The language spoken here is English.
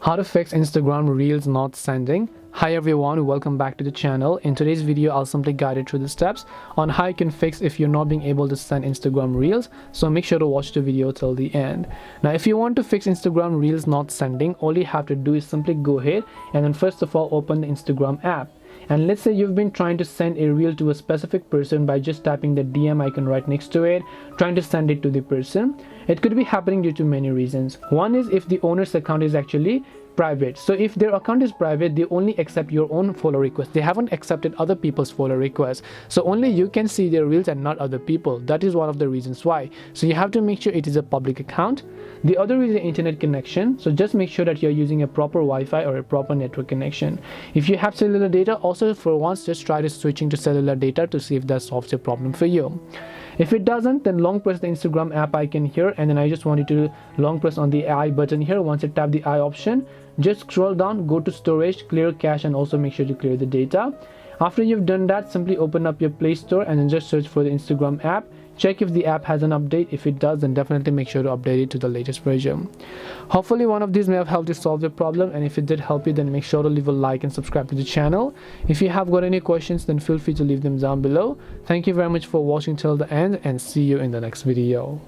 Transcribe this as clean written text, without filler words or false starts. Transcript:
How to fix Instagram Reels not sending. Hi everyone, welcome back to the channel. In today's video, I'll simply guide you through the steps on how you can fix if you're not being able to send Instagram Reels. So make sure to watch the video till the end. Now, if you want to fix Instagram Reels not sending, all you have to do is simply go ahead and then first of all, open the Instagram app. And let's say you've been trying to send a reel to a specific person by just tapping the DM icon right next to it, trying to send it to the person. It could be happening due to many reasons. One is if the owner's account is actually private. So if their account is private, they only accept your own follow requests. They haven't accepted other people's follow requests. So only you can see their reels and not other people. That is one of the reasons why. So you have to make sure it is a public account. The other is the internet connection. So just make sure that you're using a proper Wi-Fi or a proper network connection. If you have cellular data, also for once, just try to switching to cellular data to see if that solves the problem for you. If it doesn't, then long press the Instagram app icon here, and then I just want you to long press on the I button here. Once you tap the I option, just scroll down, go to storage, clear cache, and also make sure to clear the data. After you've done that, simply open up your Play Store and then just search for the Instagram app. Check if the app has an update. If it does, then definitely make sure to update it to the latest version. Hopefully one of these may have helped you solve the problem, and if it did help you, then make sure to leave a like and subscribe to the channel. If you have got any questions, then feel free to leave them down below. Thank you very much for watching till the end, and see you in the next video.